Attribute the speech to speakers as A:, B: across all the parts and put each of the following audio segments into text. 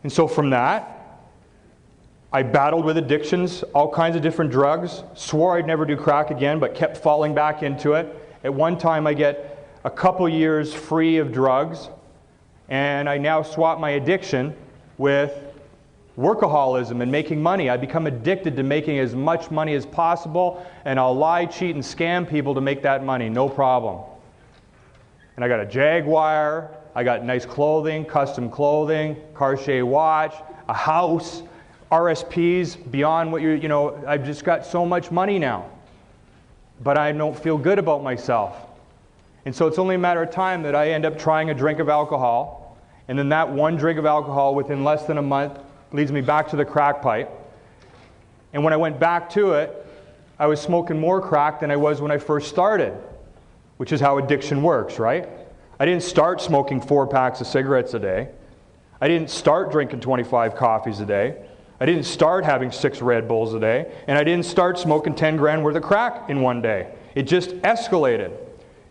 A: And so from that, I battled with addictions, all kinds of different drugs, swore I'd never do crack again, but kept falling back into it. At one time, I get a couple years free of drugs, and I now swap my addiction with workaholism and making money. I become addicted to making as much money as possible, and I'll lie, cheat, and scam people to make that money, no problem. And I got a Jaguar, I got nice clothing, custom clothing, Cartier watch, a house, RSPs beyond what I've just got so much money now. But I don't feel good about myself. And so it's only a matter of time that I end up trying a drink of alcohol, and then that one drink of alcohol within less than a month leads me back to the crack pipe. And when I went back to it, I was smoking more crack than I was when I first started, which is how addiction works, right? I didn't start smoking 4 packs of cigarettes a day. I didn't start drinking 25 coffees a day. I didn't start having 6 Red Bulls a day, and I didn't start smoking 10 grand worth of crack in one day. It just escalated.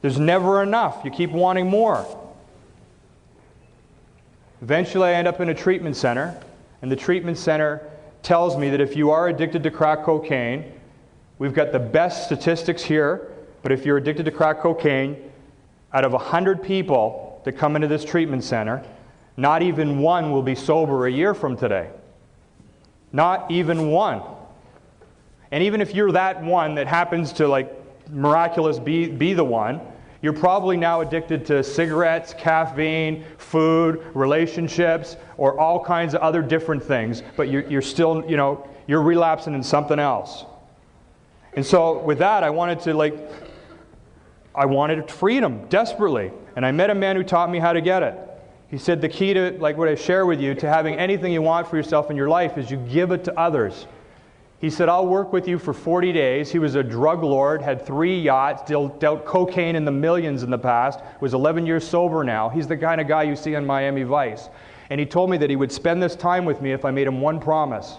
A: There's never enough. You keep wanting more. Eventually, I end up in a treatment center, and the treatment center tells me that if you are addicted to crack cocaine, we've got the best statistics here, but if you're addicted to crack cocaine, out of 100 people that come into this treatment center, not even one will be sober a year from today. Not even one. And even if you're that one that happens to miraculously be the one, you're probably now addicted to cigarettes, caffeine, food, relationships, or all kinds of other different things, but you're still, you're relapsing in something else. And so with that, I wanted freedom desperately. And I met a man who taught me how to get it. He said the key to, what I share with you, to having anything you want for yourself in your life is you give it to others. He said, I'll work with you for 40 days. He was a drug lord, had 3 yachts, dealt cocaine in the millions in the past, was 11 years sober now. He's the kind of guy you see on Miami Vice. And he told me that he would spend this time with me if I made him one promise.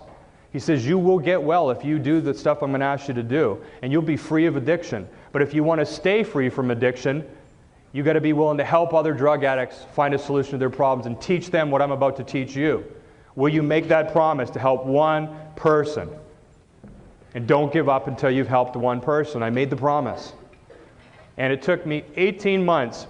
A: He says, you will get well if you do the stuff I'm going to ask you to do, and you'll be free of addiction. But if you want to stay free from addiction, you've got to be willing to help other drug addicts find a solution to their problems and teach them what I'm about to teach you. Will you make that promise to help one person? And don't give up until you've helped one person. I made the promise. And it took me 18 months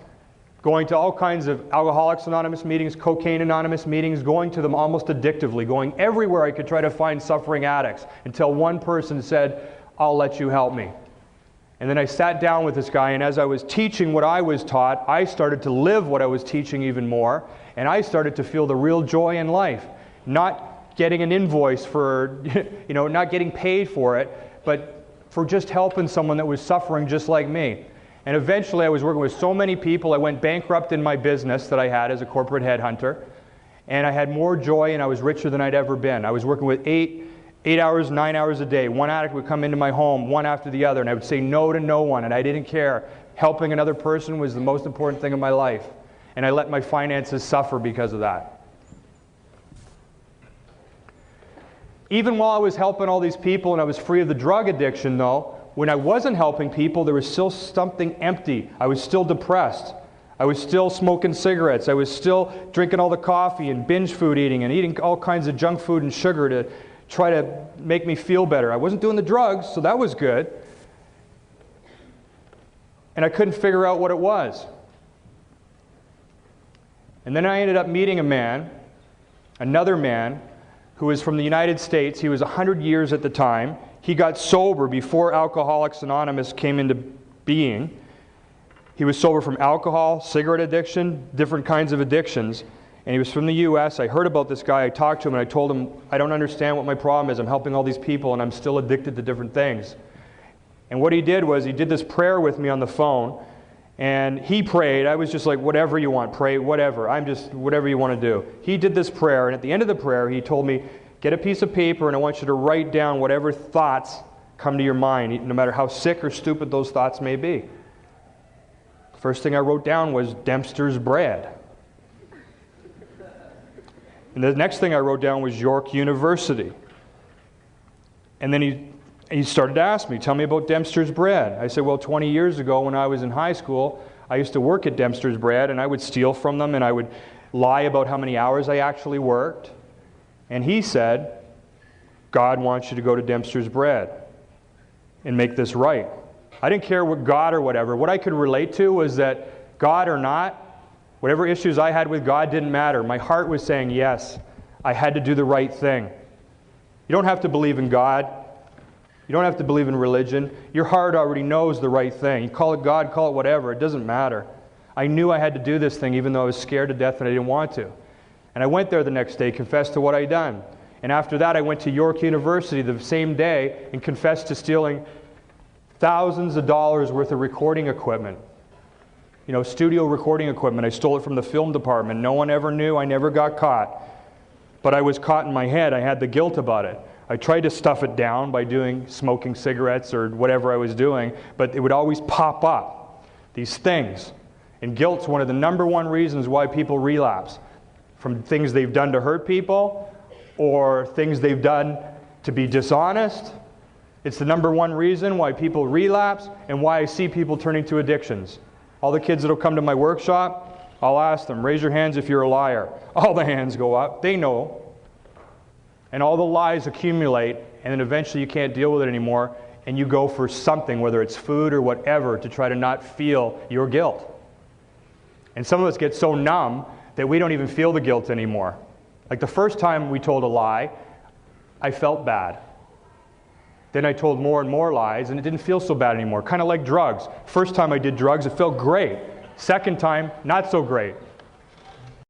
A: going to all kinds of Alcoholics Anonymous meetings, Cocaine Anonymous meetings, going to them almost addictively, going everywhere I could try to find suffering addicts until one person said, I'll let you help me. And then I sat down with this guy, and as I was teaching what I was taught, I started to live what I was teaching even more, and I started to feel the real joy in life. Not getting an invoice for, not getting paid for it, but for just helping someone that was suffering just like me. And eventually I was working with so many people, I went bankrupt in my business that I had as a corporate headhunter, and I had more joy and I was richer than I'd ever been. I was working with 8 hours, 9 hours a day. One addict would come into my home, one after the other, and I would say no to no one, and I didn't care. Helping another person was the most important thing in my life, and I let my finances suffer because of that. Even while I was helping all these people and I was free of the drug addiction, though, when I wasn't helping people, there was still something empty. I was still depressed. I was still smoking cigarettes. I was still drinking all the coffee and binge food eating and eating all kinds of junk food and sugar to try to make me feel better. I wasn't doing the drugs, so that was good. And I couldn't figure out what it was. And then I ended up meeting another man, who was from the United States. He was 100 years at the time. He got sober before Alcoholics Anonymous came into being. He was sober from alcohol, cigarette addiction, different kinds of addictions. And he was from the U.S. I heard about this guy. I talked to him and I told him, I don't understand what my problem is. I'm helping all these people and I'm still addicted to different things. And what he did was he did this prayer with me on the phone. And he prayed. I was just like, whatever you want, pray, whatever. I'm just, whatever you want to do. He did this prayer, and at the end of the prayer, he told me, get a piece of paper, and I want you to write down whatever thoughts come to your mind, no matter how sick or stupid those thoughts may be. First thing I wrote down was Dempster's bread. And the next thing I wrote down was York University. And then he started to ask me, tell me about Dempster's bread. I said, well, 20 years ago when I was in high school, I used to work at Dempster's bread, and I would steal from them, and I would lie about how many hours I actually worked. And he said, God wants you to go to Dempster's Bread and make this right. I didn't care what God or whatever. What I could relate to was that God or not, whatever issues I had with God didn't matter. My heart was saying, yes, I had to do the right thing. You don't have to believe in God. You don't have to believe in religion. Your heart already knows the right thing. You call it God, call it whatever. It doesn't matter. I knew I had to do this thing even though I was scared to death and I didn't want to. And I went there the next day, confessed to what I'd done. And after that, I went to York University the same day and confessed to stealing thousands of dollars worth of recording equipment. You know, studio recording equipment. I stole it from the film department. No one ever knew. I never got caught. But I was caught in my head. I had the guilt about it. I tried to stuff it down by smoking cigarettes or whatever I was doing, but it would always pop up, these things. And guilt's one of the number one reasons why people relapse, from things they've done to hurt people or things they've done to be dishonest. It's the number one reason why people relapse and why I see people turning to addictions. All the kids that will come to my workshop, I'll ask them, raise your hands if you're a liar. All the hands go up. They know. And all the lies accumulate, and then eventually you can't deal with it anymore, and you go for something, whether it's food or whatever, to try to not feel your guilt. And some of us get so numb that we don't even feel the guilt anymore. Like the first time we told a lie, I felt bad. Then I told more and more lies, and it didn't feel so bad anymore. Kind of like drugs. First time I did drugs, it felt great. Second time, not so great.